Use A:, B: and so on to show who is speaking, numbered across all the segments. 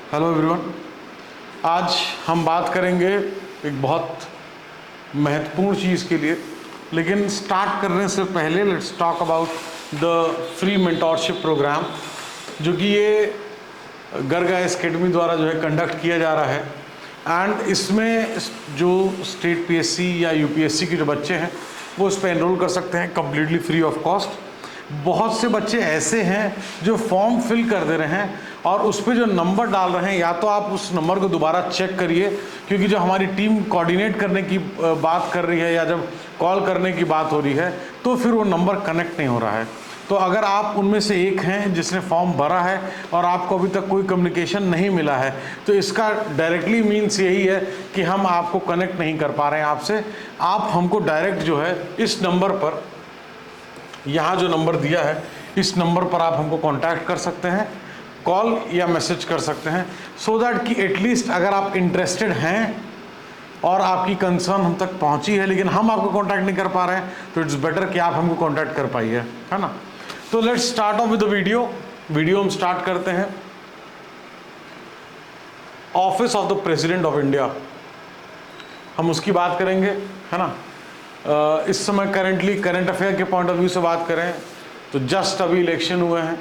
A: Hello everyone. आज हम बात करेंगे एक बहुत महत्वपूर्ण चीज़ के लिए, लेकिन स्टार्ट करने से पहले let's talk about the free mentorship program, जो कि ये गर्ग आईएएस अकेडमी द्वारा जो है कंडक्ट किया जा रहा है। एंड इसमें जो स्टेट पीएससी या यूपीएससी के जो बच्चे हैं वो इस पर एनरोल कर सकते हैं कम्प्लीटली फ्री ऑफ कॉस्ट। बहुत से बच्चे ऐसे हैं जो फॉर्म फिल कर दे रहे हैं और उस पर जो नंबर डाल रहे हैं, या तो आप उस नंबर को दोबारा चेक करिए, क्योंकि जो हमारी टीम कोऑर्डिनेट करने की बात कर रही है या जब कॉल करने की बात हो रही है तो फिर वो नंबर कनेक्ट नहीं हो रहा है। तो अगर आप उनमें से एक हैं जिसने फॉर्म भरा है और आपको अभी तक कोई कम्युनिकेशन नहीं मिला है, तो इसका डायरेक्टली मीन्स यही है कि हम आपको कनेक्ट नहीं कर पा रहे हैं आपसे। आप हमको डायरेक्ट जो है इस नंबर पर, यहाँ जो नंबर दिया है इस नंबर पर आप हमको कांटेक्ट कर सकते हैं, कॉल या मैसेज कर सकते हैं, सो दैट कि एटलीस्ट अगर आप इंटरेस्टेड हैं और आपकी कंसर्न हम तक पहुंची है लेकिन हम आपको कांटेक्ट नहीं कर पा रहे हैं, तो इट्स बेटर कि आप हमको कांटेक्ट कर पाइए, है ना। तो let's start of with the video हम स्टार्ट करते हैं। Office of the president of India, हम उसकी बात करेंगे, है ना। इस समय करेंटली करंट अफेयर के पॉइंट ऑफ व्यू से बात करें तो जस्ट अभी इलेक्शन हुए हैं,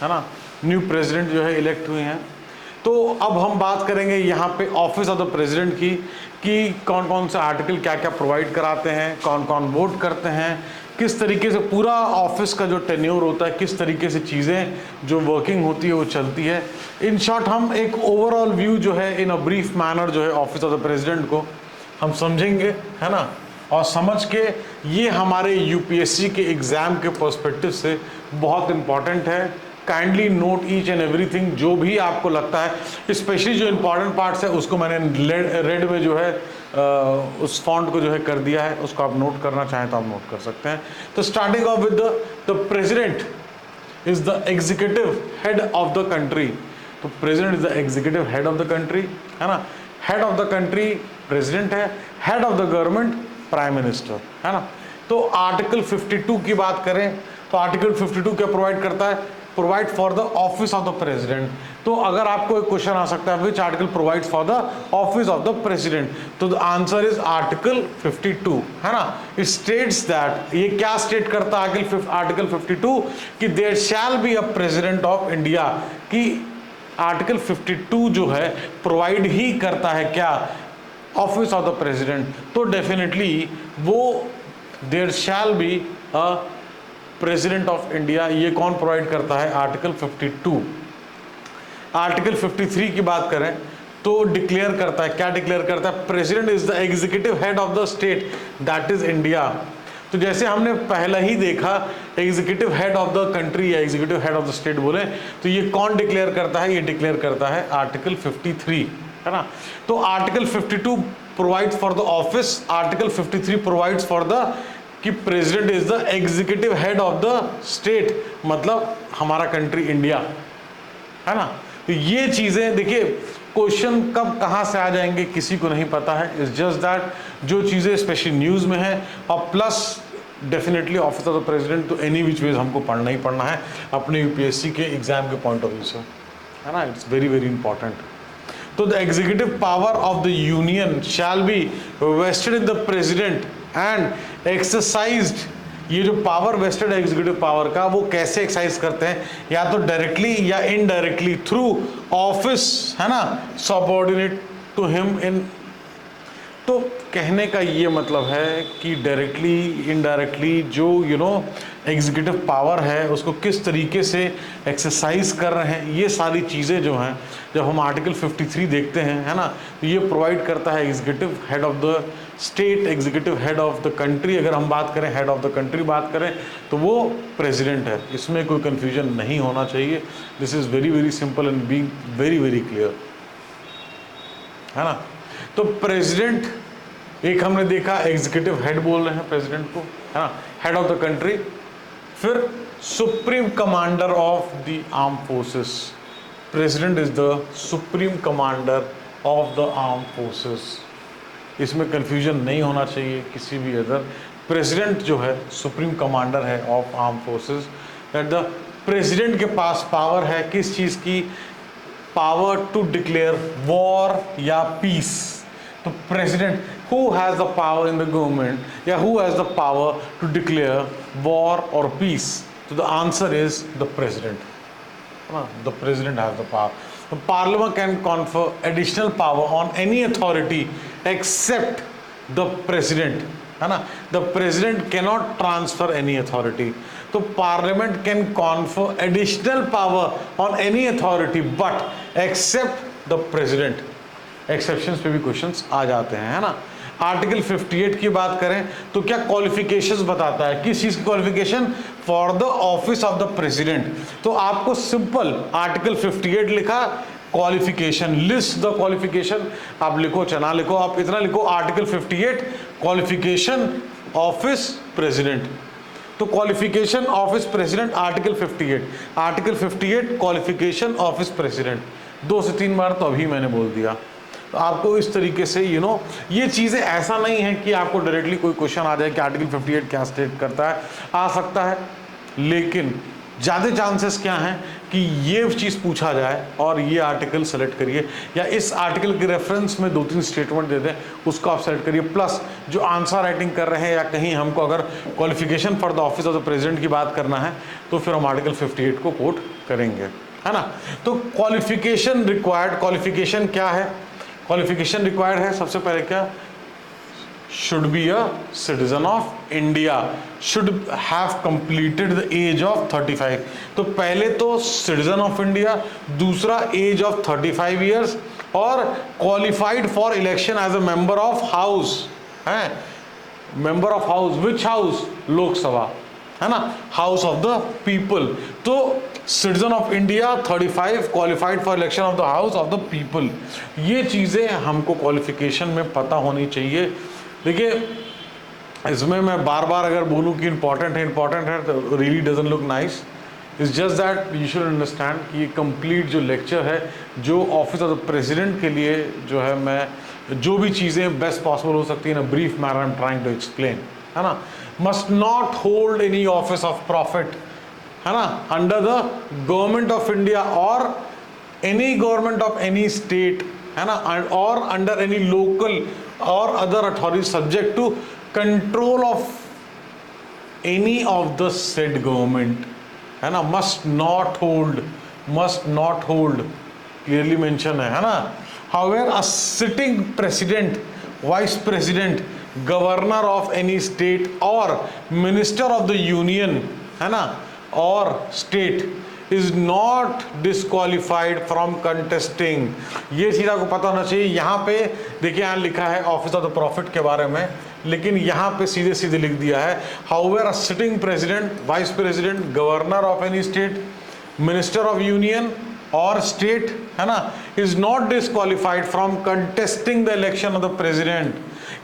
A: है ना, न्यू प्रेसिडेंट जो है इलेक्ट हुए हैं। तो अब हम बात करेंगे यहाँ पे ऑफिस ऑफ द प्रेसिडेंट की, कि कौन कौन से आर्टिकल क्या क्या प्रोवाइड कराते हैं, कौन कौन वोट करते हैं, किस तरीके से पूरा ऑफिस का जो टेन्योर होता है, किस तरीके से चीज़ें जो वर्किंग होती है वो चलती है। इन शॉर्ट हम एक ओवरऑल व्यू जो है इन अ ब्रीफ मैनर जो है ऑफिस ऑफ द प्रेसिडेंट को हम समझेंगे, है ना। और समझ के ये हमारे यूपीएससी के एग्ज़ाम के पर्सपेक्टिव से बहुत इम्पॉर्टेंट है। Kindly note each and everything, जो भी आपको लगता है, स्पेशली जो इम्पॉर्टेंट पार्ट्स है उसको मैंने रेड में जो है उस फॉन्ट को जो है कर दिया है, उसको आप नोट करना चाहें तो आप नोट कर सकते हैं। तो starting off with the president is the executive head of the country. तो president is the executive head of the country, है ना। Head of the country president है, head of the government prime minister, है ना। तो article 52 की बात करें तो आर्टिकल 52 क्या प्रोवाइड करता है? Provide for the office of the president. तो अगर आपको एक क्वेश्चन आ सकता है which article provide for the office of the president, तो द आंसर इज आर्टिकल 52, है ना। इट स्टेट्स दैट, ये क्या स्टेट करता है आर्टिकल 52, कि there shall be a president of India. कि आर्टिकल 52 जो है प्रोवाइड ही करता है क्या? Office of the president. तो डेफिनेटली वो there shall be a president of India, ये कौन प्रोवाइड करता है? आर्टिकल 52। आर्टिकल 53 की बात करें तो डिक्लेयर करता है, क्या डिक्लेयर करता है? President is the executive head of the state that is India. तो जैसे हमने पहला ही देखा executive head of the country या executive head of the state बोले, तो ये कौन डिक्लेयर करता है? ये डिक्लेयर करता है आर्टिकल 53, है ना। तो article 52 provides for the office, article 53 provides for the कि president is the executive head of the state, मतलब हमारा कंट्री इंडिया, है ना। तो ये चीजें देखिए, क्वेश्चन कब कहां से आ जाएंगे किसी को नहीं पता है। इट्स जस्ट दैट जो चीजें स्पेशली न्यूज में है, और plus definitely office of the president तो एनी विच वेज हमको पढ़ना ही पढ़ना है अपने यूपीएससी के एग्जाम के पॉइंट ऑफ व्यू से, है ना। It's very very important. तो the executive power of the union shall be vested in the president and exercised. ये जो पावर वेस्टेड है एग्जीक्यूटिव पावर का, वो कैसे एक्सरसाइज करते हैं? या तो डायरेक्टली या इनडायरेक्टली थ्रू ऑफिस, है ना, सबऑर्डिनेट टू हिम इन। तो कहने का ये मतलब है कि डायरेक्टली इनडायरेक्टली जो एग्जीक्यूटिव पावर है उसको किस तरीके से एक्सरसाइज कर रहे हैं, ये सारी चीज़ें जो हैं जब हम आर्टिकल 53 देखते हैं, है ना, तो ये प्रोवाइड करता है executive head of the state, executive head of the country. अगर हम बात करें हेड ऑफ द कंट्री बात करें तो वो प्रेसिडेंट है, इसमें कोई कन्फ्यूजन नहीं होना चाहिए। This is very very simple and being very very clear, है ना। तो प्रेसिडेंट एक हमने देखा एग्जीक्यूटिव हेड बोल रहे हैं प्रेसिडेंट को, है ना, हेड ऑफ द कंट्री। फिर supreme commander of the arm forces, president is the supreme commander of the arm forces. इसमें कंफ्यूजन नहीं होना चाहिए किसी भी अदर। प्रेसिडेंट जो है सुप्रीम कमांडर है of arm forces. That the president के पास पावर है किस चीज़ की? पावर टू डिक्लेयर वॉर या पीस? तो president, who has the power in the government या who has the power to declare war or peace? So the answer is the president. The president has the power. The parliament can confer additional power on any authority except the president, है ना? The president cannot transfer any authority. तो parliament can confer additional power on any authority but except the president. Exceptions पे भी questions आ जाते हैं, है ना? Article 58 की बात करें तो क्या क्वालिफिकेशंस बताता है? किस चीज की qualification? For the office of the president. तो आपको सिंपल आर्टिकल 58 लिखा, क्वालिफिकेशन, लिस्ट द क्वालिफिकेशन, आप लिखो चना लिखो, आप इतना लिखो आर्टिकल 58 क्वालिफिकेशन ऑफिस प्रेसिडेंट। तो qualification office president article 58, article 58 qualification office president. 2 से 3 बार तो अभी मैंने बोल दिया। तो आपको इस तरीके से ये चीज़ें, ऐसा नहीं है कि आपको डायरेक्टली कोई क्वेश्चन आ जाए कि आर्टिकल 58 क्या स्टेट करता है, आ सकता है, लेकिन ज़्यादा चांसेस क्या हैं कि ये चीज़ पूछा जाए और ये आर्टिकल सेलेक्ट करिए, या इस आर्टिकल के रेफरेंस में 2-3 स्टेटमेंट दे दें, उसको आप सेलेक्ट करिए। प्लस जो आंसर राइटिंग कर रहे हैं या कहीं हमको अगर qualification for the office of the president की बात करना है तो फिर हम आर्टिकल 58 को कोट करेंगे, है ना? तो क्वालिफिकेशन रिक्वायर्ड, क्वालिफिकेशन क्या है? क्वालिफिकेशन रिक्वायर्ड है सबसे पहले क्या? Should be a citizen of India, should have completed the age of 35। तो पहले तो सिटीजन ऑफ इंडिया, दूसरा एज ऑफ 35 ईयर्स, और qualified for election as a member of house, है? Member of house, which house? Lok Sabha, है ना? House of the people. तो citizen of India, 35, qualified for election of the house of the people. ये चीज़ें हमको qualification में पता होनी चाहिए। देखिए, इसमें मैं बार बार अगर बोलूँ कि इंपॉर्टेंट है तो really doesn't look nice. It's just that you should understand कि ये कंप्लीट जो लेक्चर है, जो ऑफिस ऑफ द प्रेसिडेंट के लिए जो है, मैं जो भी चीज़ें बेस्ट पॉसिबल हो सकती है, in a brief manner I am trying to explain, है ना? Must not hold any office of profit, है ना, under the government of India और any government of any state, है ना, और अंडर एनी लोकल और other authority subject to control of any of the said government, है ना? Must not hold clearly mention है ना? However a sitting president, vice president, governor of any state और minister of the union, है ना, और state is not disqualified from contesting. ये चीज़ आपको पता होना चाहिए। यहाँ पे देखिए, यहाँ लिखा है ऑफिस ऑफ द प्रॉफिट के बारे में, लेकिन यहाँ पे सीधे सीधे लिख दिया है however a sitting president, vice president, governor of any state, minister of union और स्टेट, है ना, is not disqualified from contesting the election of the president.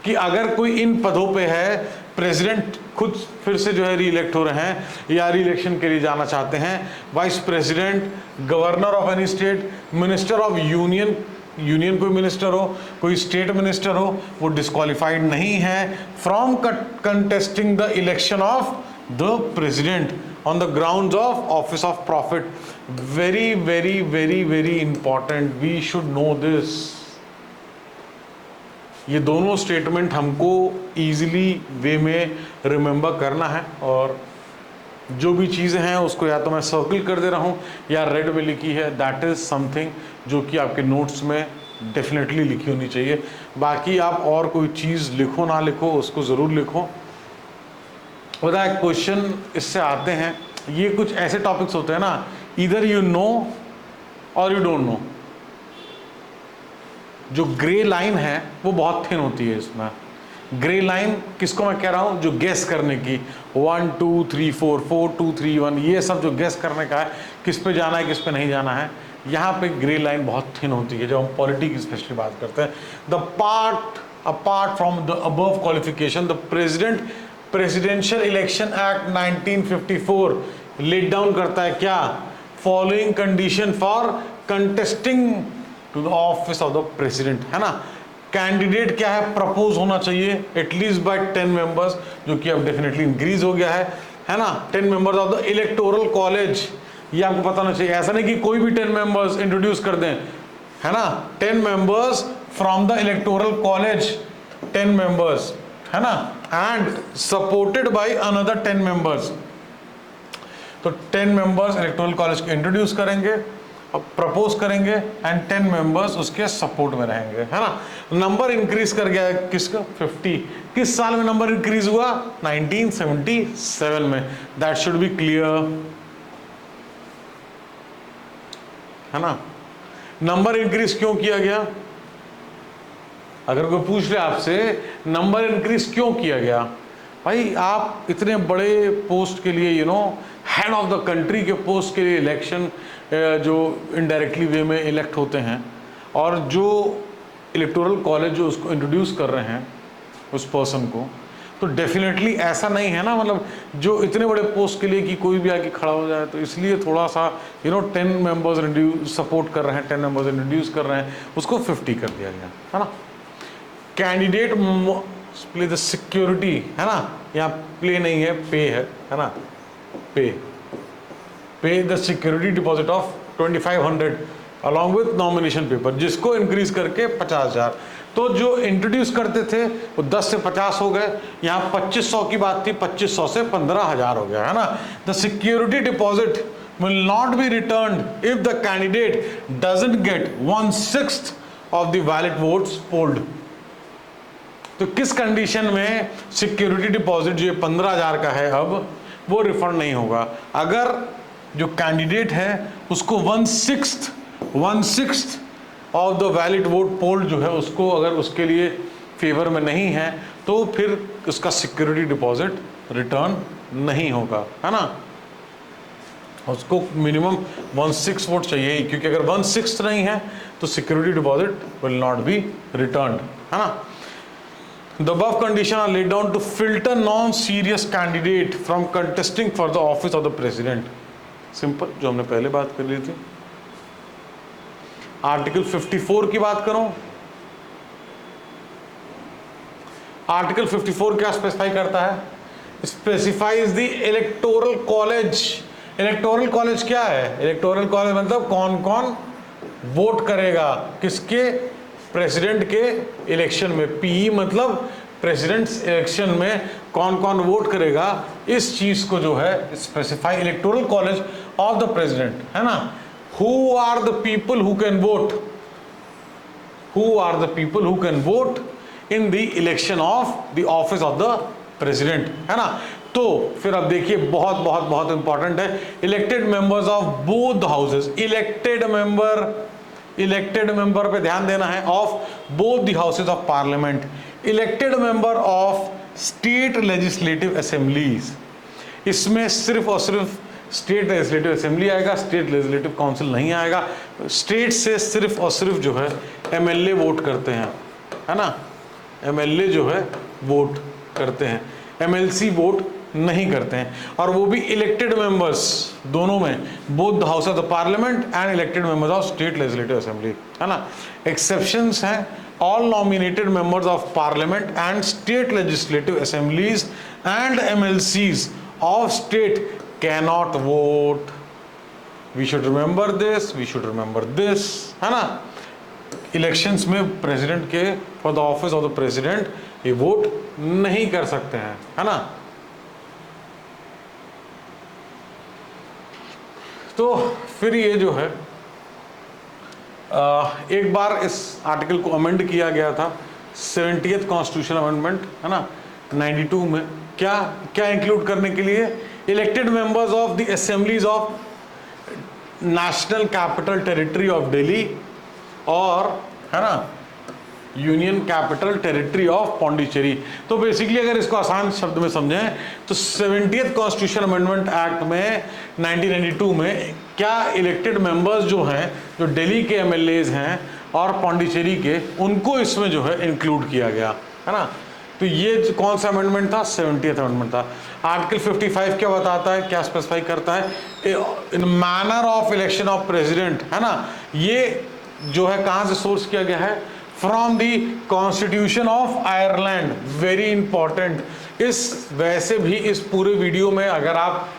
A: कि अगर कोई इन पदों पे है, प्रेसिडेंट खुद फिर से जो है री इलेक्ट हो रहे हैं या री इलेक्शन के लिए जाना चाहते हैं, vice president, governor of any state, minister of union, union कोई मिनिस्टर हो, कोई स्टेट मिनिस्टर हो, वो डिस्क्वालिफाइड नहीं है from contesting the election of the president on the grounds of office of profit. Very very very very important, we should know this. ये दोनों statement हमको ईजिली वे में रिमेंबर करना है, और जो भी चीज़ें हैं उसको या तो मैं सर्कल कर दे रहा हूँ या रेड में लिखी है, दैट इज़ समथिंग जो कि आपके नोट्स में डेफिनेटली लिखी होनी चाहिए। बाकी आप और कोई चीज़ लिखो ना लिखो, उसको ज़रूर लिखो। बता, क्वेश्चन इससे आते हैं, ये कुछ ऐसे टॉपिक्स होते हैं ना, इधर यू नो और यू डोंट नो। जो ग्रे लाइन है वो बहुत थिन होती है इसमें। ग्रे लाइन किसको मैं कह रहा हूँ? जो गेस करने की, 1 2 3 4 4 2 3 1, ये सब जो गेस करने का है, किस पे जाना है किस पे नहीं जाना है, यहाँ पे ग्रे लाइन बहुत थिन होती है जब हम पॉलिटी की स्पेशली बात करते हैं। The part apart from the above qualification, the presidential election act 1954 let down करता है क्या? Following condition for contesting to the office of the president, है ना? कैंडिडेट क्या है? प्रपोज होना चाहिए एटलीस्ट बाय 10 मेंबर्स, जो कि अब डेफिनेटली इंक्रीज हो गया है ना? 10 members of the electoral college ये आपको पता होना चाहिए। ऐसा नहीं कि कोई भी 10 मेंबर्स इंट्रोड्यूस कर दें, है ना। 10 members from the electoral college, 10 members, है ना, and supported by another 10 members. तो 10 मेंबर्स इलेक्टोरल कॉलेज के इंट्रोड्यूस करेंगे, प्रपोज करेंगे, एंड 10 मेंबर्स उसके सपोर्ट में रहेंगे, है ना। नंबर इंक्रीज कर गया है किसका? 50। किस साल में नंबर इंक्रीज हुआ? 1977 में। दैट शुड बी क्लियर, है ना। नंबर इंक्रीज क्यों किया गया? अगर कोई पूछ ले आपसे नंबर इंक्रीज क्यों किया गया, भाई आप इतने बड़े पोस्ट के लिए हेड ऑफ द कंट्री के पोस्ट के लिए इलेक्शन जो इनडायरेक्टली वे में इलेक्ट होते हैं, और जो इलेक्टोरल कॉलेज जो उसको इंट्रोड्यूस कर रहे हैं उस पर्सन को, तो डेफिनेटली ऐसा नहीं है ना, मतलब जो इतने बड़े पोस्ट के लिए कि कोई भी आके खड़ा हो जाए। तो इसलिए थोड़ा सा 10 मेंबर्स सपोर्ट कर रहे हैं, 10 मेंबर्स इंट्रोड्यूस कर रहे हैं, उसको 50 कर दिया गया, है ना। कैंडिडेट प्ले द सिक्योरिटी, है ना, यहाँ प्ले नहीं है, पे है ना, पे the security deposit of 2500 along with nomination paper, जिसको इंक्रीज करके 50,000। तो जो इंट्रोड्यूस करते थे वो 10 से 50 हो गए, यहाँ 2500 की बात थी, 2500 से 15,000 हो गया, है ना। The security deposit will not be returned if the candidate doesn't get 1/6 of the valid votes polled। तो किस कंडीशन में सिक्योरिटी डिपॉजिट जो 15,000 का है अब वो रिफंड नहीं होगा? अगर जो कैंडिडेट है उसको 1/6 ऑफ द वैलिड वोट पोल जो है उसको अगर उसके लिए फेवर में नहीं है तो फिर उसका सिक्योरिटी डिपॉजिट रिटर्न नहीं होगा, है ना। उसको मिनिमम 1/6 वोट चाहिए, क्योंकि अगर 1/6 नहीं है तो security deposit will not be return, है ना। The above conditions are laid down to filter non-serious candidate from contesting for the office of the president। Simple, जो हमने पहले बात कर ली थी। आर्टिकल 54 की बात करो, आर्टिकल 54 क्या स्पेसिफाई करता है? Specifies the electoral college. Electoral college क्या है? इलेक्टोरल कॉलेज मतलब कौन कौन वोट करेगा किसके? प्रेसिडेंट के इलेक्शन में। पीई मतलब प्रेसिडेंट्स इलेक्शन में कौन कौन वोट करेगा, इस चीज को जो है specify electoral college of the president, है ना। Who are the people who can vote, who are the people who can vote in the election of the office of the president, है ना। तो फिर अब देखिए बहुत बहुत बहुत इंपॉर्टेंट है, elected members of both houses. Elected member पे ध्यान देना है, of both the houses of parliament. Elected member of state legislative assemblies, इसमें सिर्फ और सिर्फ स्टेट लेजिस्लेटिव असेंबली आएगा, स्टेट लेजिस्लेटिव काउंसिल नहीं आएगा। स्टेट से सिर्फ और सिर्फ जो है एमएलए वोट करते हैं, है ना। एमएलए जो है वोट करते हैं, एमएलसी वोट नहीं करते हैं, और वो भी इलेक्टेड मेंबर्स दोनों में, both the house of the parliament and elected members of state legislative assembly, है ना। एक्सेप्शंस हैं, all nominated members of parliament and state legislative assemblies and MLCs of state can not vote. We should remember this, we should remember this, है ना। Elections में president के for the office of the president ये vote नहीं कर सकते हैं, है ना। तो फिर ये जो है एक बार इस आर्टिकल को अमेंड किया गया था 70th कॉन्स्टिट्यूशन अमेंडमेंट, है ना, 92 में। क्या क्या इंक्लूड करने के लिए? Elected members of the assemblies of national capital territory of Delhi और, है ना, union capital territory of Pondicherry. तो बेसिकली अगर इसको आसान शब्द में समझें तो 70th कॉन्स्टिट्यूशन अमेंडमेंट एक्ट में 1992 में क्या इलेक्टेड मेंबर्स जो हैं, जो दिल्ली के एमएलएज हैं और पौंडीचेरी के, उनको इसमें जो है इंक्लूड किया गया, है ना। तो ये कौन सा अमेंडमेंट था? 70th अमेंडमेंट था। आर्टिकल 55 क्या बताता है, क्या स्पेसिफाई करता है? इन manner of election of president, है ना। ये जो है कहाँ से सोर्स किया गया है? From the constitution of Ireland. Very important. इस वैसे भी इस पूरे वीडियो में अगर आप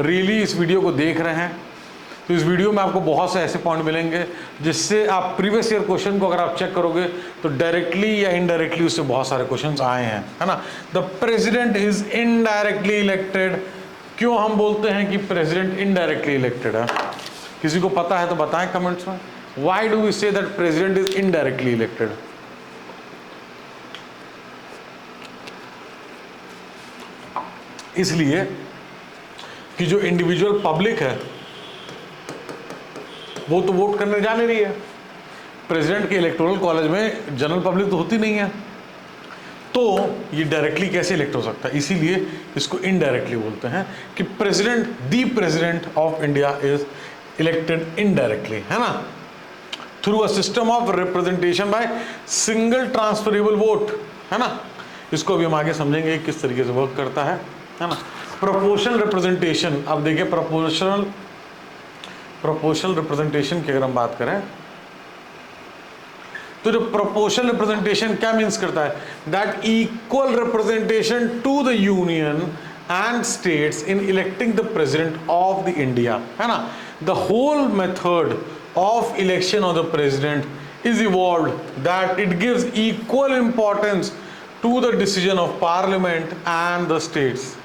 A: रियली इस वीडियो को देख रहे हैं तो इस वीडियो में आपको बहुत से ऐसे पॉइंट मिलेंगे जिससे आप प्रीवियस ईयर क्वेश्चन को अगर आप चेक करोगे तो डायरेक्टली या इनडायरेक्टली उससे बहुत सारे क्वेश्चंस आए हैं, है ना। The president is indirectly elected. क्यों हम बोलते हैं कि प्रेसिडेंट इनडायरेक्टली इलेक्टेड है? किसी को पता है तो बताएं कमेंट्स में। Why do we say that president is indirectly elected? इसलिए कि जो इंडिविजुअल पब्लिक है वो तो वोट करने जा नहीं रही है। प्रेसिडेंट के इलेक्टोरल कॉलेज में जनरल पब्लिक तो होती नहीं है, तो ये डायरेक्टली कैसे इलेक्ट हो सकता है? इसीलिए इसको इनडायरेक्टली बोलते हैं कि president, the president of India is elected indirectly, है ना, through a system of representation by single transferable vote, है ना। इसको अभी हम आगे समझेंगे किस तरीके से वर्क करता है ना। प्रोपोर्शनल रिप्रेजेंटेशन, अब देखिए प्रोपोर्शनल रिप्रेजेंटेशन की अगर हम बात करें तो जो प्रोपोर्शनल रिप्रेजेंटेशन क्या मीन्स करता है? That equal representation to the union and states in electing the president of the India, है ना। The whole method of election of the president is evolved that it gives equal importance to the decision of parliament and the states,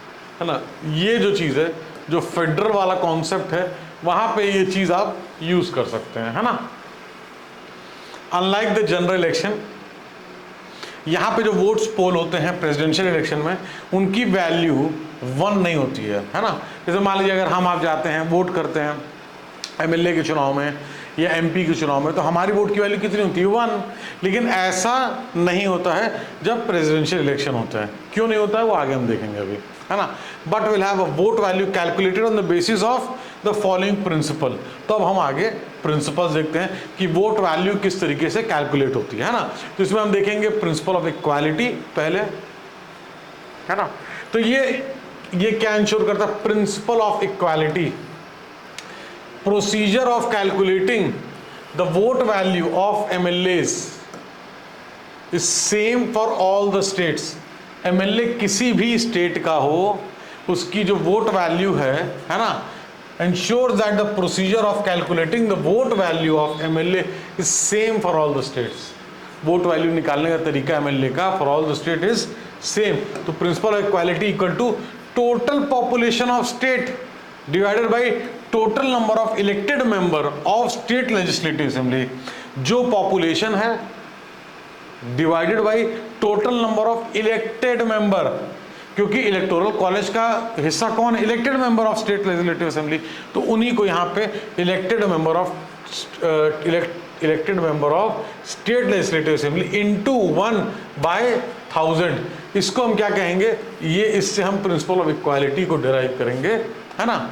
A: है ना। ये जो चीज़ है, जो federal वाला concept है, वहां पे ये चीज़ आप यूज कर सकते हैं, है ना। अनलाइक द जनरल इलेक्शन, यहाँ पे जो वोट्स पोल होते हैं प्रेसिडेंशियल इलेक्शन में, उनकी वैल्यू 1 नहीं होती है ना। जैसे मान लीजिए अगर हम आप जाते हैं वोट करते हैं एमएलए के चुनाव में या एमपी के चुनाव में, तो हमारी वोट की वैल्यू कितनी होती है? 1। लेकिन ऐसा नहीं होता है जब प्रेसिडेंशियल इलेक्शन होता है। क्यों नहीं होता है वो आगे हम देखेंगे अभी, है ना। But will have a vote value calculated on the basis of the following principle. तो अब हम आगे प्रिंसिपल्स देखते हैं कि वोट वैल्यू किस तरीके से कैलकुलेट होती है ना। तो इसमें हम देखेंगे प्रिंसिपल ऑफ इक्वालिटी पहले, है ना। तो ये क्या इंश्योर करता है? Principle of equality, procedure of calculating the vote value of MLAs is same for all the states. MLA किसी भी स्टेट का हो, उसकी जो वोट वैल्यू है ना, ensures that the procedure of calculating the vote value of MLA is same for all the states. Vote value निकालने का तरीका एमएलए का for all the state is same. तो principle of equality equal to total population of state divided by total number of elected member of state legislative assembly. जो population है divided by total number of elected member, क्योंकि electoral college का हिस्सा कौन है? Elected member of state legislative assembly. तो उन्हीं को यहाँ पे elected member of state legislative assembly into 1/1000, इसको हम क्या कहेंगे? ये इससे हम प्रिंसिपल ऑफ इक्वालिटी को डिराइव करेंगे, है ना।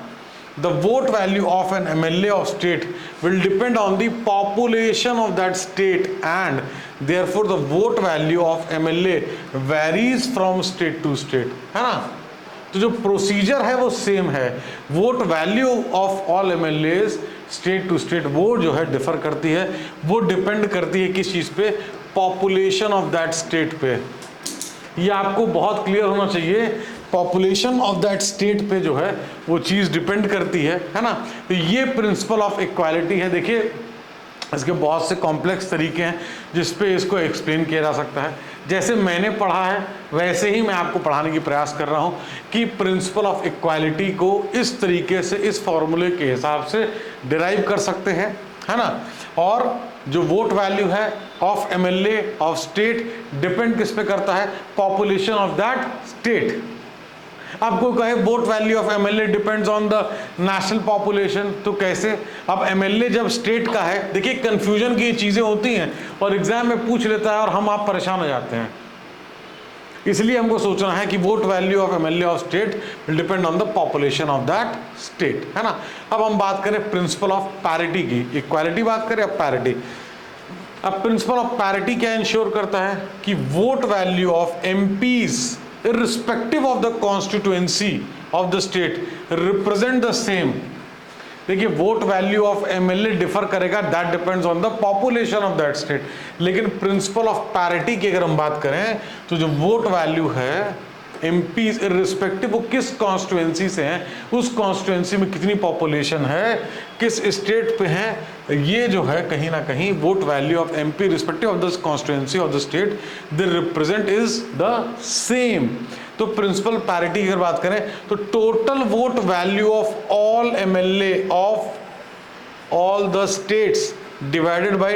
A: The vote value of an MLA of state will depend on the population of that state and therefore the vote value of MLA varies from state to state, है ना। तो जो procedure है वो सेम है। Vote value of all MLAs state to state वो जो है डिफर करती है, वो डिपेंड करती है किस चीज़ पे? पॉपुलेशन ऑफ दैट स्टेट पे। ये आपको बहुत क्लियर होना चाहिए। पॉपुलेशन ऑफ दैट स्टेट पे जो है वो चीज़ डिपेंड करती है ना। तो ये प्रिंसिपल ऑफ इक्वालिटी है। देखिए इसके बहुत से कॉम्प्लेक्स तरीके हैं जिस पे इसको एक्सप्लेन किया जा सकता है। जैसे मैंने पढ़ा है वैसे ही मैं आपको पढ़ाने की प्रयास कर रहा हूँ कि प्रिंसिपल ऑफ इक्वालिटी को इस तरीके से, इस फॉर्मूले के हिसाब से डिराइव कर सकते हैं, है ना। और जो वोट वैल्यू है of MLA of state depend किस पे करता है? Population of that state. आपको कहे vote value of MLA depends on the national population, तो कैसे? अब एमएलए जब स्टेट का है, देखिए कंफ्यूजन की चीज़ें होती हैं और एग्जाम में पूछ लेता है और हम आप परेशान हो जाते हैं। इसलिए हमको सोचना है कि vote value of MLA of state will depend on the population of that state, है ना। अब हम बात करें प्रिंसिपल ऑफ पैरिटी की। इक्वालिटी बात करें, अब पैरिटी। अब प्रिंसिपल ऑफ पैरिटी क्या इंश्योर करता है? कि vote value of MPs irrespective of the constituency of the state represent the same। देखिए vote value of MLA differ करेगा, that depends on the population of that state. लेकिन principle of parity की अगर हम बात करें तो जो वोट वैल्यू है MPs इर्रिस्पेक्टिव वो किस कॉन्स्टिट्यूएंसी से हैं, उस कॉन्स्टिट्यूएंसी में कितनी पॉपुलेशन है, किस स्टेट पे हैं, ये जो है कहीं ना कहीं vote value of MP respective of the constituency of the state the represent is the same. तो प्रिंसिपल पैरिटी की अगर बात करें तो total vote value of all MLA of all the states divided by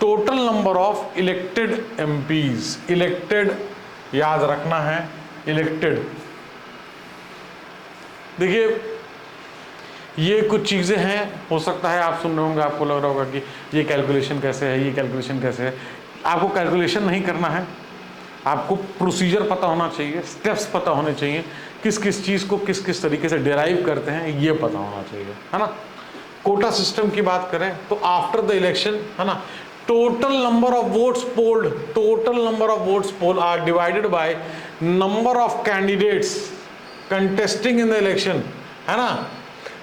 A: total number of elected MPs। elected याद रखना है, elected। देखिए ये कुछ चीज़ें हैं, हो सकता है आप सुन रहे होंगे, आपको लग रहा होगा कि ये कैलकुलेशन कैसे है, ये कैलकुलेशन कैसे है। आपको कैलकुलेशन नहीं करना है, आपको प्रोसीजर पता होना चाहिए, स्टेप्स पता होने चाहिए, किस किस चीज़ को किस किस तरीके से डिराइव करते हैं, ये पता होना चाहिए, है ना। कोटा सिस्टम की बात करें तो आफ्टर द इलेक्शन, है ना, total number of votes polled, total number of votes poll are divided by number of candidates contesting in the election, है ना।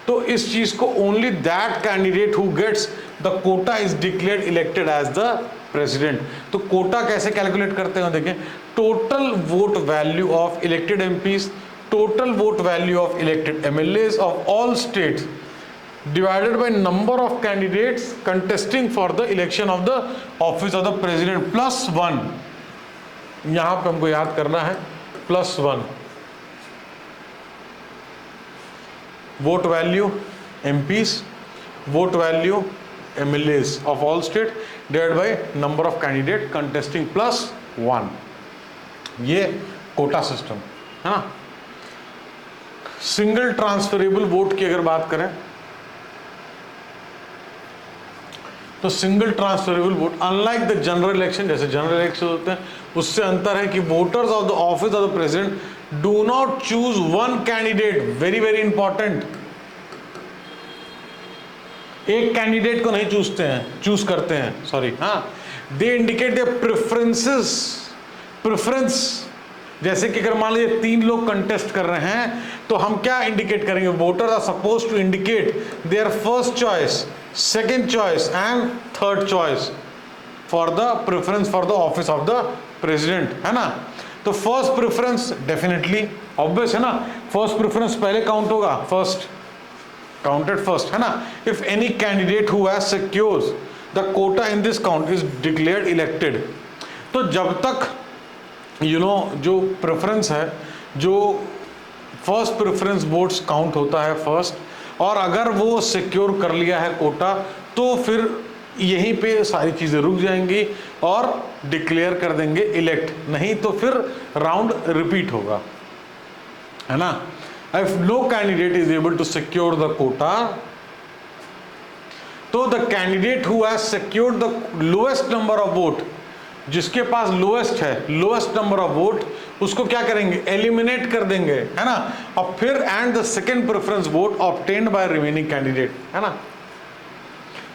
A: तो इस चीज को only that candidate who gets the quota is declared elected as the president. तो quota कैसे calculate करते हैं देखें, total vote value of elected MPs, total vote value of elected MLAs of all states divided by number of candidates contesting for the election of the office of the president plus 1। यहां पे हमको याद करना है +1 vote value MPs, vote value MLAs of all state divided by number of candidate contesting +1। ये quota system है ना। Single transferable vote की अगर बात करें तो single transferable vote unlike the general election, जैसे जनरल इलेक्शन होते हैं उससे अंतर है कि voters of the office of the president do not choose one candidate, very very important, एक कैंडिडेट को नहीं चूज करते हैं, सॉरी, हाँ, they indicate their preferences, preference. जैसे कि अगर मान लीजिए 3 लोग कंटेस्ट कर रहे हैं तो हम क्या इंडिकेट करेंगे, voters are suppose to indicate their first choice, second choice and third choice for the preference for the office of the president, है ना। तो फर्स्ट प्रेफरेंस डेफिनेटली ऑब्वियस है ना, फर्स्ट प्रेफरेंस पहले काउंट होगा, फर्स्ट काउंटेड फर्स्ट, है ना। If any candidate who has secures the quota in this count is declared elected. तो जब तक जो प्रेफरेंस है, जो फर्स्ट प्रेफरेंस वोट्स काउंट होता है फर्स्ट, और अगर वो सिक्योर कर लिया है कोटा तो फिर यहीं पे सारी चीज़ें रुक जाएंगी और डिक्लेयर कर देंगे इलेक्ट, नहीं तो फिर राउंड रिपीट होगा, है ना। If no candidate is able to secure the quota, तो the candidate who has secured the lowest number of vote, जिसके पास लोएस्ट है, लोएस्ट नंबर ऑफ वोट, उसको क्या करेंगे, एलिमिनेट कर देंगे, है ना। और फिर and the second preference vote obtained by remaining candidate, है ना।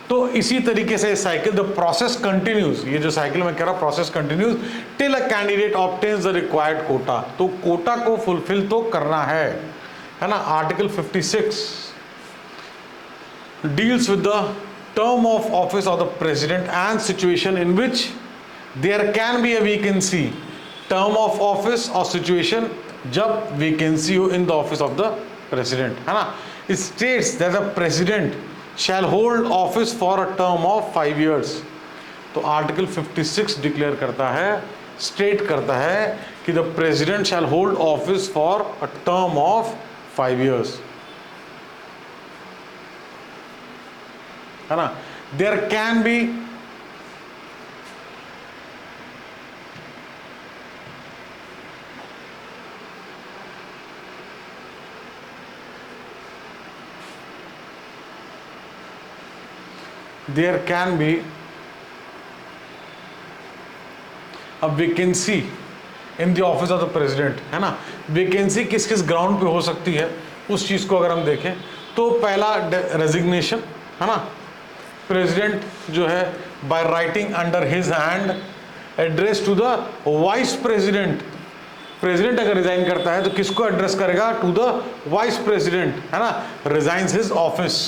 A: तो इसी तरीके से साइकिल, द प्रोसेस कंटिन्यूज, ये जो साइकिल में कह रहा process continues till a candidate obtains the required quota. तो कोटा को फुलफिल तो करना है ना। Article 56 deals with the term of office of the president and situation in which there can be a vacancy, term of office और situation जब vacancy हो in the office of the president, है ना। It states that the president shall hold office for a term of 5 years। तो article 56 declare करता है, state करता है कि the president shall hold office for a term of 5 years, है ना। There can be a vacancy in the office of the president, है ना। वैकेंसी किस किस ग्राउंड पे हो सकती है उस चीज़ को अगर हम देखें तो पहला रेजिग्नेशन, है ना। प्रेसिडेंट जो है by writing under his hand address to the vice president, president अगर रिजाइन करता है तो किसको एड्रेस करेगा, टू द वाइस प्रेसिडेंट, है ना, रिजाइन्स हिज ऑफिस।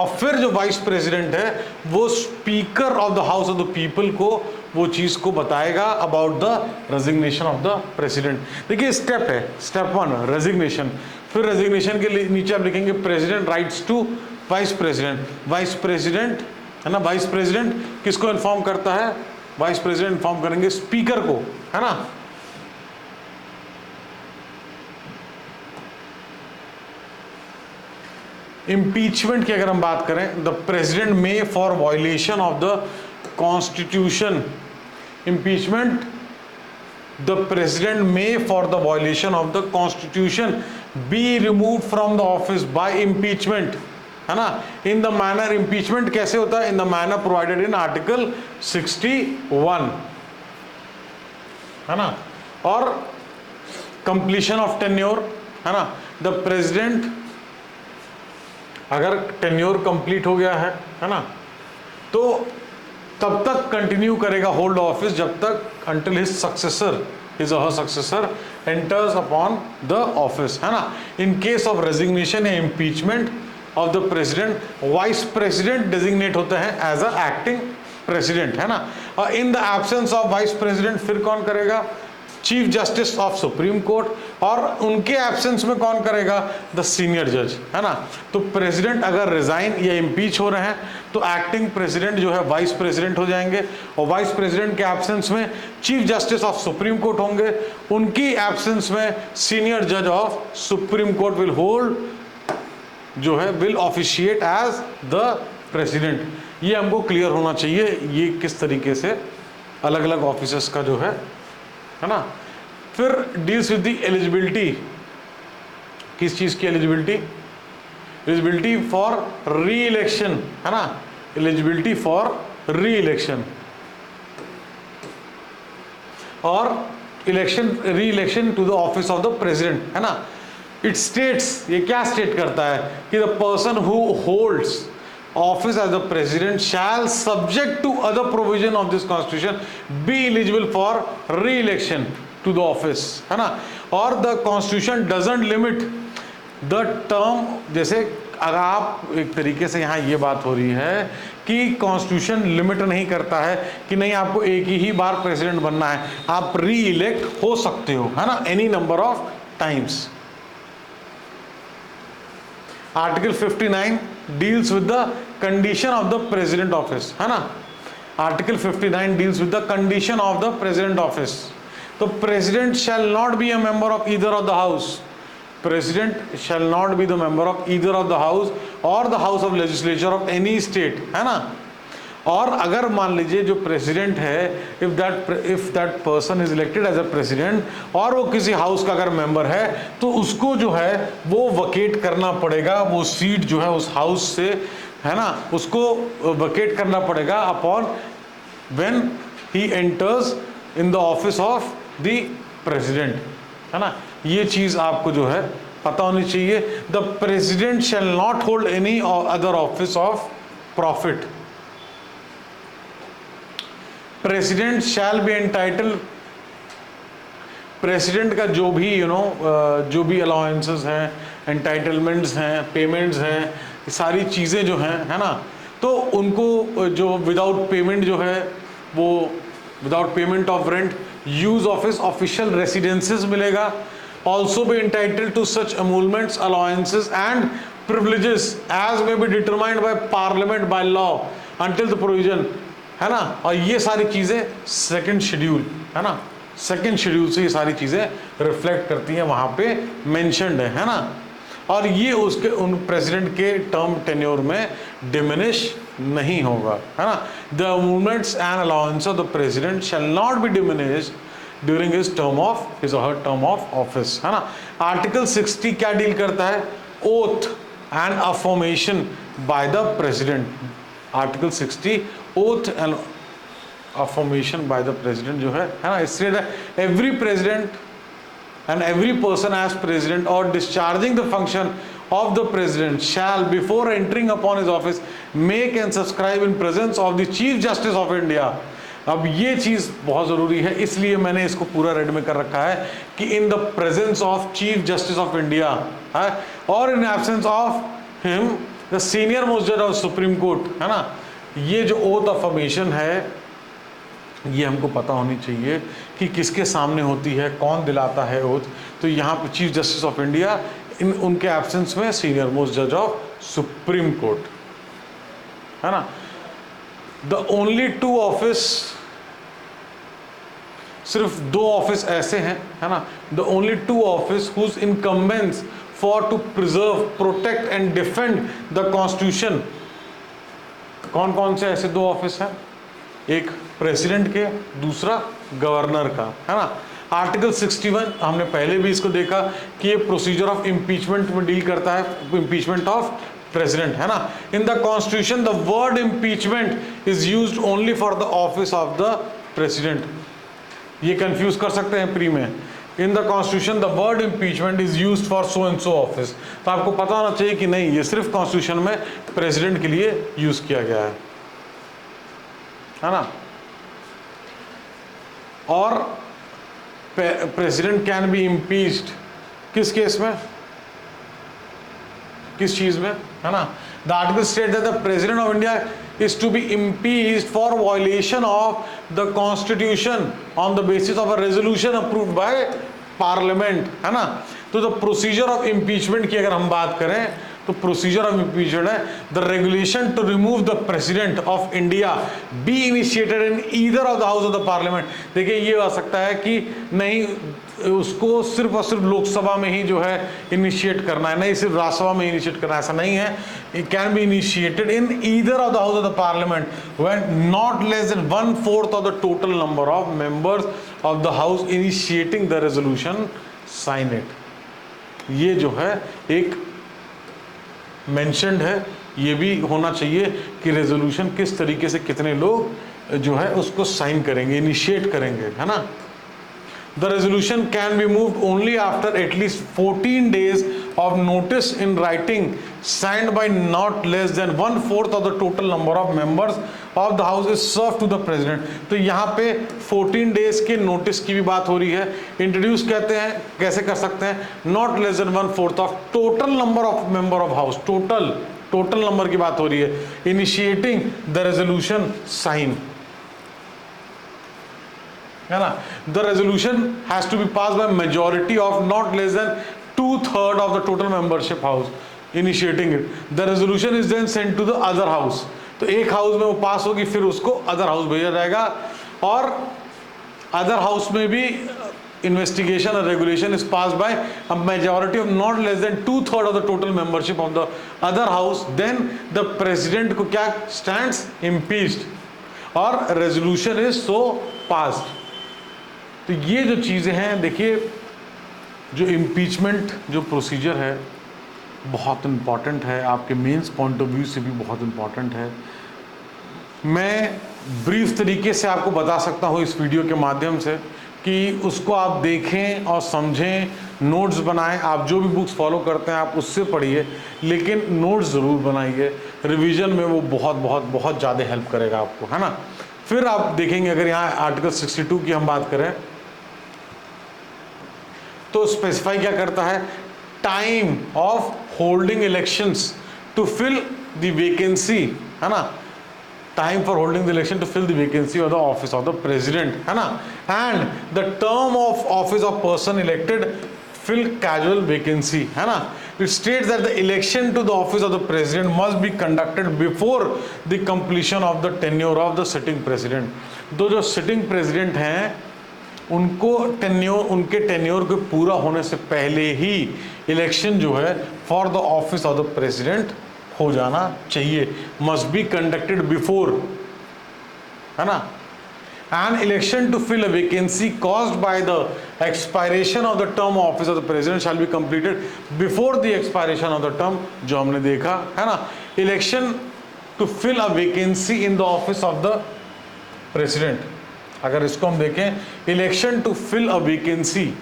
A: और फिर जो वाइस प्रेसिडेंट है वो speaker of the house of the people को वो चीज़ को बताएगा about the resignation of the president. देखिए स्टेप है, स्टेप 1 रेजिग्नेशन, फिर रेजिग्नेशन के नीचे आप लिखेंगे president writes to vice president. Vice president है ना, वाइस प्रेसिडेंट किसको इन्फॉर्म करता है, वाइस प्रेसिडेंट इन्फॉर्म करेंगे स्पीकर को, है ना। इम्पीचमेंट की अगर हम बात करें, the president may for violation of the constitution, impeachment the president may for the violation of the constitution be remove from the office by impeachment, है ना। इन द मैनर, इम्पीचमेंट कैसे होता है, in the manner provided in article 61, है ना। और completion of tenure, है ना, द प्रेसिडेंट अगर टेन्योर कंप्लीट हो गया है ना, तो तब तक कंटिन्यू करेगा होल्ड ऑफिस जब तक अंटिल हिज सक्सेसर, हिज और her successor enters upon the office, है ना। इन केस ऑफ रेजिग्नेशन या impeachment of the president, vice president designate होते हैं एज अ एक्टिंग प्रेसिडेंट, है ना। और in the absence of vice president फिर कौन करेगा, chief justice of supreme court, और उनके एब्सेंस में कौन करेगा, द सीनियर जज, है ना। तो प्रेसिडेंट अगर रिजाइन या इम्पीच हो रहे हैं तो एक्टिंग प्रेसिडेंट जो है वाइस प्रेसिडेंट हो जाएंगे, और वाइस प्रेसिडेंट के एब्सेंस में chief justice of supreme court होंगे, उनकी एब्सेंस में सीनियर जज of supreme court will hold जो है will officiate as the president. ये हमको क्लियर होना चाहिए ये किस तरीके से अलग अलग ऑफिसर्स का जो है ना। फिर डील्स विद द एलिजिबिलिटी, किस चीज की eligibility, eligibility for re election, है ना, एलिजिबिलिटी फॉर री इलेक्शन और election, re election to the office of the president, है ना। इट स्टेट्स, ये क्या स्टेट करता है कि the person who holds office as the president shall subject to other provision of this constitution be eligible for re-election to the office, है ना। और the constitution doesn't limit the term, जैसे अगर आप एक तरीके से यहाँ ये बात हो रही है कि कॉन्स्टिट्यूशन लिमिट नहीं करता है कि नहीं आपको एक ही बार प्रेसिडेंट बनना है, आप री इलेक्ट हो सकते हो, है ना, any number of times. Article 59 deals with the condition of the president office, है ना। Article 59 deals with the condition of the president office. तो president shall not be a member of either of the house, president shall not be the member of either of the house और the house of legislature of any state, है ना। और अगर मान लीजिए जो president है, if that person is elected as a president और वो किसी हाउस का अगर मेंबर है तो उसको जो है वो वकेट करना पड़ेगा, वो सीट जो है उस हाउस से, है ना, उसको वकेट करना पड़ेगा upon when he enters in the office of the president, है ना। ये चीज आपको जो है पता होनी चाहिए। The president shall not hold any other office of profit. President shall be entitle, president का जो भी जो भी अलाउंसेस हैं, एंटाइटलमेंट्स हैं, पेमेंट्स हैं, सारी चीज़ें जो हैं, है ना, तो उनको जो विदाउट पेमेंट जो है वो without payment of rent use of his official residences मिलेगा। Also be entitle to such emoluments, allowances and privileges as may be determined by parliament by law until the provision, है ना। और ये सारी चीज़ें सेकंड शेड्यूल, है ना, second schedule से ये सारी चीज़ें रिफ्लेक्ट करती हैं, वहाँ पे मेंशन्ड है ना। और ये उसके उन प्रेसिडेंट के टर्म टेन्योर में डिमिनिश नहीं होगा, है ना। The movements and allowance of the president shall not B diminished during his term of his और हर टर्म ऑफ ऑफिस, है ना। आर्टिकल 60 क्या डील करता है, oath and affirmation by the president. Article 60 oath and affirmation by the president जो है ना, इससे every president and every person as president or discharging the function of the president shall before entering upon his office make and subscribe in presence of the chief justice of India। अब ये चीज़ बहुत ज़रूरी है, इसलिए मैंने इसको पूरा red में कर रखा है कि in the presence of chief justice of India है और in absence of him the senior most जज ऑफ सुप्रीम कोर्ट, है ना। ये जो ओथ ऑफ अफर्मेशन है ये हमको पता होनी चाहिए कि किसके सामने होती है, कौन दिलाता है ओथ। तो यहाँ पे चीफ जस्टिस ऑफ इंडिया, इन उनके एब्सेंस में सीनियर मोस्ट जज ऑफ सुप्रीम कोर्ट, है ना। द ओनली टू ऑफिस, सिर्फ 2 ऑफिस ऐसे हैं, है ना, the only 2 office whose incumbents for to preserve, protect and defend the constitution. कौन कौन से ऐसे 2 ऑफिस हैं? एक प्रेसिडेंट के, दूसरा गवर्नर का, है ना। आर्टिकल 61 हमने पहले भी इसको देखा कि ये प्रोसीजर ऑफ इम्पीचमेंट में डील करता है, इम्पीचमेंट ऑफ प्रेसिडेंट, है ना। In the constitution the word impeachment is used only for the office of the president. ये कंफ्यूज कर सकते हैं प्री में। In the constitution the word impeachment is used for so and so office. तो आपको पता होना चाहिए कि नहीं, ये सिर्फ कॉन्स्टिट्यूशन में प्रेसिडेंट के लिए यूज किया गया है ना। और प्रेसिडेंट कैन बी इम्पीच्ड किस केस में, किस चीज में, है ना। The article state that the president of India is to be impeached for violation of the constitution on the basis of a resolution approved by parliament, है ना। तो द प्रोसीजर ऑफ इम्पीचमेंट की अगर हम बात करें तो प्रोसीजर ऑफ इम्पीचमेंट है the regulation to remove the president of India be initiated in either of the house of the parliament. देखिए ये हो सकता है कि नहीं, उसको सिर्फ और सिर्फ लोकसभा में ही जो है इनिशिएट करना है, नहीं सिर्फ राज्यसभा में इनिशिएट करना है, ऐसा नहीं है। It can be initiated in either of the house of the parliament when not less than 1/4 of the total number of members of the house initiating the resolution sign it. ये जो है एक mentioned है, ये भी होना चाहिए कि रेजोल्यूशन किस तरीके से कितने लोग जो है उसको साइन करेंगे, इनिशिएट करेंगे, है ना। The resolution can be moved only after at least 14 days of notice in writing signed by not less than 1/4 of the total number of members of the house is served to the president। तो यहाँ पे 14 days के notice की भी बात हो रही है। इंट्रोड्यूस कहते हैं, कैसे कर सकते हैं, not less than 1/4 of total number of member of house, total number की बात हो रही है। इनिशिएटिंग द रेजोल्यूशन साइन, है ना। The resolution has to be pass by majority of not less than 2/3 of the total membership house initiating it. The resolution is then sent to the other house. तो एक house में वो पास होगी, फिर उसको other house भेजा जाएगा, और अदर हाउस में भी इन्वेस्टिगेशन और regulation is pass by a majority of not less than 2/3 of the total membership of the other house. Then the president को क्या स्टैंड्स इम्पीच्ड और रेजोल्यूशन इज सो पास्ड। तो ये जो चीज़ें हैं, देखिए जो इम्पीचमेंट जो प्रोसीजर है बहुत इम्पॉर्टेंट है, आपके मेंस पॉइंट ऑफ व्यू से भी बहुत इम्पॉर्टेंट है। मैं ब्रीफ तरीके से आपको बता सकता हूँ इस वीडियो के माध्यम से कि उसको आप देखें और समझें, नोट्स बनाएं। आप जो भी बुक्स फॉलो करते हैं आप उससे पढ़िए, लेकिन नोट्स ज़रूर बनाइए, रिवीजन में वो बहुत बहुत बहुत ज़्यादा हेल्प करेगा आपको, है ना। फिर आप देखेंगे, अगर यहाँ आर्टिकल 62 की हम बात करें तो स्पेसिफाई क्या करता है, time of holding elections to fill the vacancy, है ना। Time for holding the election to fill the vacancy of the office of the president, है ना। And the term of office of person elected fill casual vacancy, है ना। It states that the election to the office of the president must be conducted before the completion of the tenure of the sitting president. तो जो sitting president हैं उनको उनके tenure के पूरा होने से पहले ही इलेक्शन जो है for the office of the president हो जाना चाहिए, मस्ट बी कंडक्टेड बिफोर, है ना। An election to fill a vacancy caused by the expiration of the term office of the president shall be completed before the expiration of the term, जो हमने देखा, है ना। Election to fill a vacancy in the office of the president, अगर इसको हम देखें, election to fill a vacancy,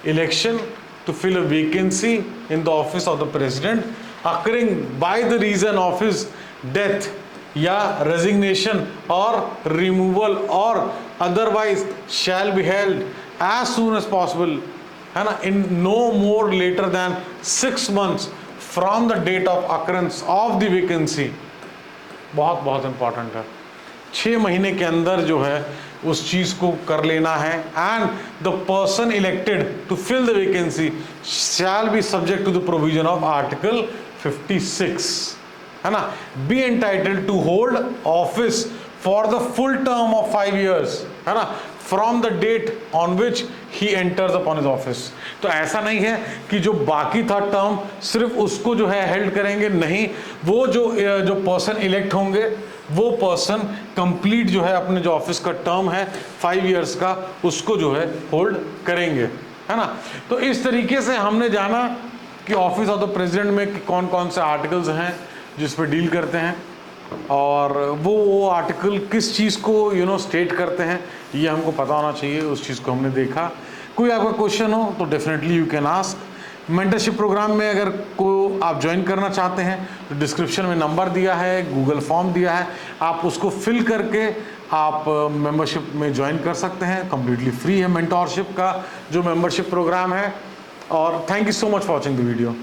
A: election to fill a vacancy in the office of the president occurring by the reason of his death या resignation और removal और otherwise shall be held as soon as possible, है ना, in no more later than 6 months from the date of occurrence of the vacancy. बहुत बहुत important है। 6 महीने के अंदर जो है उस चीज को कर लेना है। And the person elected to fill the vacancy shall be subject to the provision of article 56, है ना, be entitled to hold office for the full term of 5 years, है ना, from the date on which he enters upon his office. तो ऐसा नहीं है कि जो बाकी था टर्म सिर्फ उसको जो है हेल्ड करेंगे, नहीं, वो जो पर्सन इलेक्ट होंगे वो पर्सन कंप्लीट जो है अपने जो ऑफिस का टर्म है 5 years का उसको जो है होल्ड करेंगे, है ना। तो इस तरीके से हमने जाना कि ऑफिस ऑफ द प्रेसिडेंट में कौन कौन से आर्टिकल्स हैं जिस पे डील करते हैं, और वो आर्टिकल किस चीज़ को स्टेट करते हैं, ये हमको पता होना चाहिए। उस चीज़ को हमने देखा। कोई आपका क्वेश्चन हो तो definitely you can ask. Mentorship program में अगर को आप ज्वाइन करना चाहते हैं तो डिस्क्रिप्शन में नंबर दिया है, गूगल फॉर्म दिया है, आप उसको फिल करके आप मेंबरशिप में ज्वाइन कर सकते हैं। कम्प्लीटली फ्री है मेंटोरशिप का जो मेंबरशिप प्रोग्राम है। और thank you so much for watching the video.